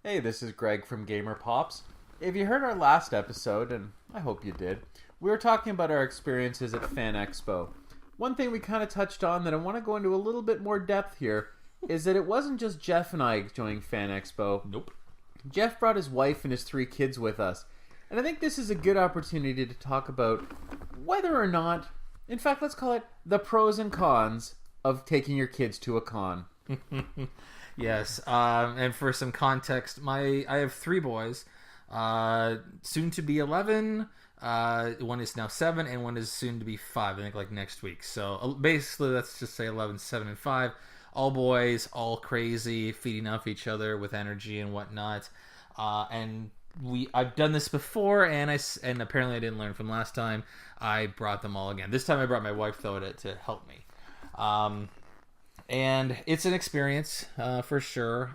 Hey, this is Greg from GamerPops. If you heard our last episode, and I hope you did, we were talking about our experiences at FanExpo. One thing we kind of touched on that I want to go into a little bit more depth here is that it wasn't just Jeff and I joining FanExpo. Nope. Jeff brought his wife and his 3 kids with us. And I think this is a good opportunity to talk about whether or not, in fact, let's call it the pros and cons of taking your kids to a con. Yes, and for some context, I have 3 boys, soon to be 11. One is now 7, and one is soon to be 5. I think like next week. So basically, let's just say 11, 7, and 5. All boys, all crazy, feeding off each other with energy and whatnot. And I've done this before, and apparently I didn't learn from last time. I brought them all again. This time I brought my wife though to help me. And it's an experience for sure.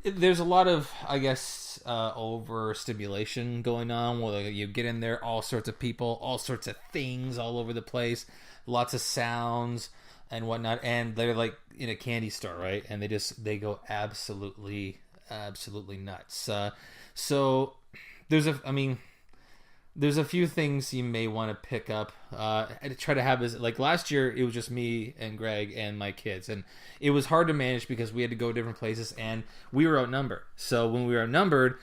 There's a lot of, I guess, overstimulation going on. Where you get in there, all sorts of people, all sorts of things all over the place, lots of sounds and whatnot. And they're like in a candy store, right? And they go absolutely nuts. So there's a few things you may want to pick up and try to have as like last year it was just me and Greg and my kids, and it was hard to manage because we had to go different places and we were outnumbered. So when we were outnumbered,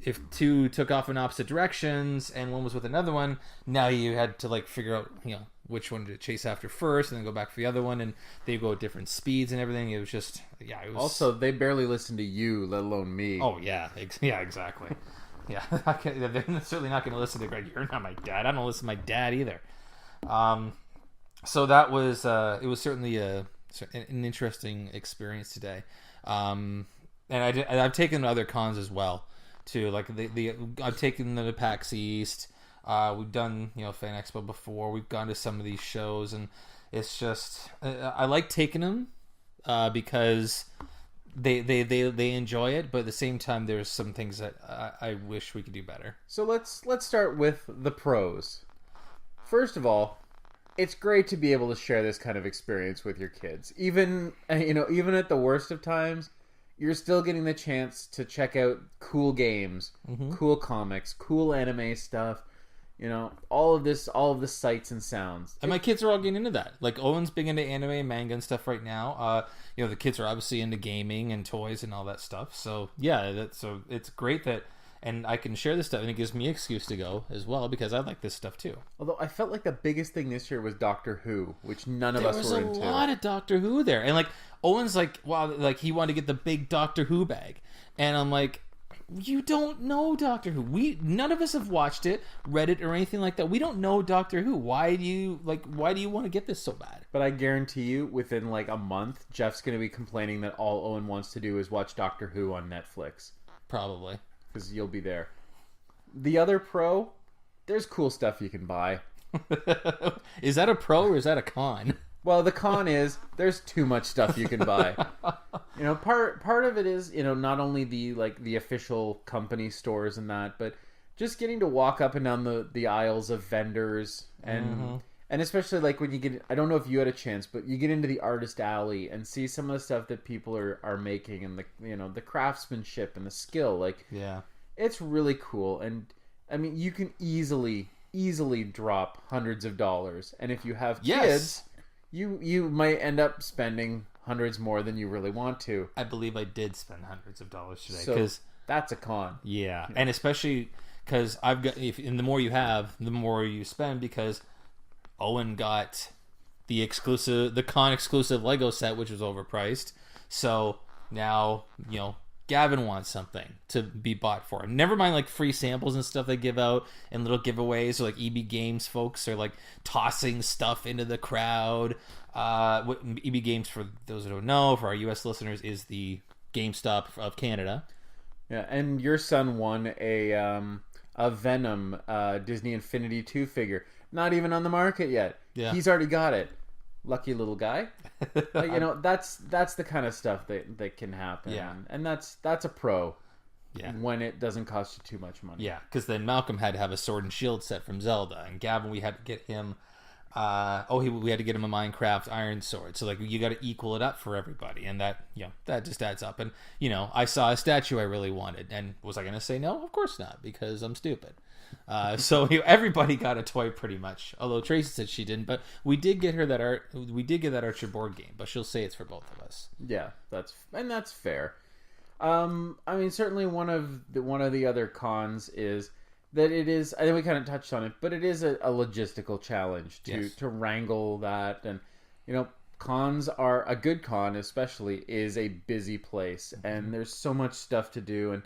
if 2 took off in opposite directions and one was with another one, now you had to like figure out which one to chase after first and then go back for the other one, and they go at different speeds and everything. It was just it was... Also, they barely listen to you, let alone me. Oh yeah, exactly. Yeah, they're certainly not going to listen to Greg. You're not my dad. I don't listen to my dad either. So that was it was certainly an interesting experience today. And I've taken other cons as well too. Like I've taken them to PAX East. We've done FanExpo before. We've gone to some of these shows, and it's just I like taking them because they enjoy it, but at the same time there's some things that I wish we could do better. So let's start with the pros. First of all, it's great to be able to share this kind of experience with your kids. Even at the worst of times, you're still getting the chance to check out cool games, cool comics, cool anime stuff. All of the sights and sounds. And my kids are all getting into that. Like, Owen's big into anime and manga and stuff right now. The kids are obviously into gaming and toys and all that stuff. So, yeah, so it's great that, and I can share this stuff, and it gives me an excuse to go as well, because I like this stuff too. Although, I felt like the biggest thing this year was Doctor Who, which none of us were into. There was a lot of Doctor Who there. And, like, Owen's like, wow, like, he wanted to get the big Doctor Who bag. And I'm like... You don't know Doctor Who. None of us have watched it, read it, or anything like that. We don't know Doctor Who. Why do you want to get this so bad? But I guarantee you, within like a month, Jeff's going to be complaining that all Owen wants to do is watch Doctor Who on Netflix. Probably. Because you'll be there. The other pro, there's cool stuff you can buy. Is that a pro or is that a con? Well, the con is there's too much stuff you can buy. Part of it is, not only the official company stores and that, but just getting to walk up and down the aisles of vendors and especially like when you get, I don't know if you had a chance, but you get into the artist alley and see some of the stuff that people are making and the craftsmanship and the skill. Like, yeah, it's really cool. And I mean, you can easily drop hundreds of dollars. And if you have kids, you might end up spending hundreds more than you really want to. I believe I did spend hundreds of dollars today. So that's a con. Yeah, and especially because and the more you have, the more you spend, because Owen got the con exclusive Lego set, which was overpriced. So now, Gavin wants something to be bought for him. Never mind like free samples and stuff they give out and little giveaways, or like EB Games folks are like tossing stuff into the crowd. EB Games, for those who don't know, for our US listeners, is the GameStop of Canada. Yeah, and your son won a Venom Disney Infinity 2 figure. Not even on the market yet. Yeah. He's already got it. Lucky little guy. That's the kind of stuff that can happen. Yeah. And that's a pro. Yeah. When it doesn't cost you too much money. Yeah, because then Malcolm had to have a Sword and Shield set from Zelda, and Gavin, we had to get him we had to get him a Minecraft iron sword. So like you got to equal it up for everybody, and that that just adds up. And I saw a statue I really wanted, and was I going to say no? Of course not, because I'm stupid. So everybody got a toy pretty much. Although Tracy said she didn't, but we did get her that art. We did get that Archer board game, but she'll say it's for both of us. Yeah, that's fair. I mean, certainly one of the other cons is that it is, I think we kind of touched on it, but it is a logistical challenge to wrangle that. And, cons are, a good con especially, is a busy place. Mm-hmm. And there's so much stuff to do. And,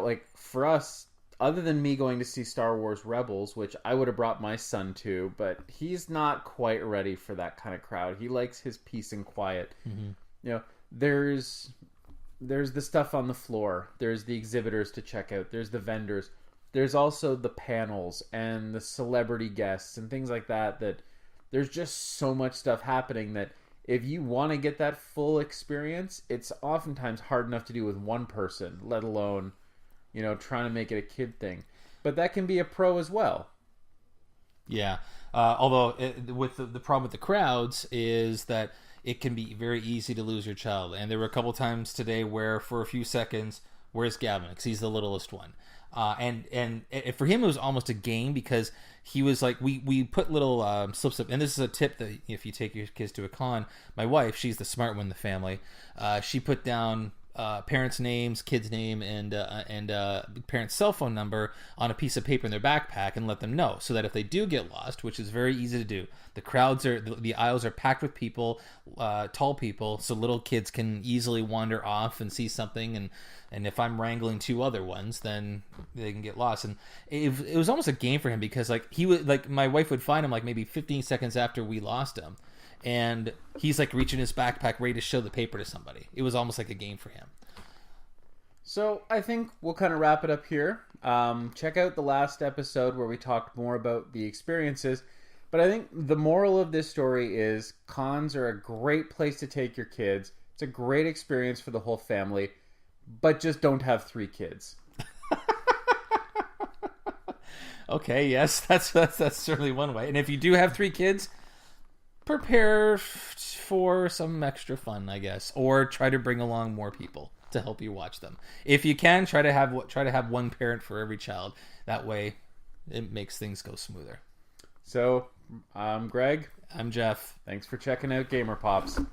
like for us, other than me going to see Star Wars Rebels, which I would have brought my son to, but he's not quite ready for that kind of crowd. He likes his peace and quiet. Mm-hmm. There's the stuff on the floor. There's the exhibitors to check out. There's the vendors. There's also the panels and the celebrity guests and things like that, that there's just so much stuff happening that if you want to get that full experience, it's oftentimes hard enough to do with one person, let alone, trying to make it a kid thing. But that can be a pro as well. Yeah. Although with the problem with the crowds is that it can be very easy to lose your child. And there were a couple times today where for a few seconds, where's Gavin? Because he's the littlest one. And for him, it was almost a game because he was like, we put little slips up. And this is a tip that if you take your kids to a con, my wife, she's the smart one in the family. She put down parents' names, kid's name, and parents' cell phone number on a piece of paper in their backpack and let them know, so that if they do get lost, which is very easy to do, the aisles are packed with people, tall people, so little kids can easily wander off and see something, and if I'm wrangling two other ones, then they can get lost. And it was almost a game for him because my wife would find him like maybe 15 seconds after we lost him. And he's like reaching his backpack ready to show the paper to somebody. It was almost like a game for him. So I think we'll kind of wrap it up here. Check out the last episode where we talked more about the experiences. But I think the moral of this story is cons are a great place to take your kids. It's a great experience for the whole family. But just don't have 3 kids. Okay, yes, that's certainly one way. And if you do have 3 kids, prepare for some extra fun, I guess, or try to bring along more people to help you watch them. If you can, try to have one parent for every child. That way, it makes things go smoother. So, I'm Greg. I'm Jeff. Thanks for checking out GamerPops.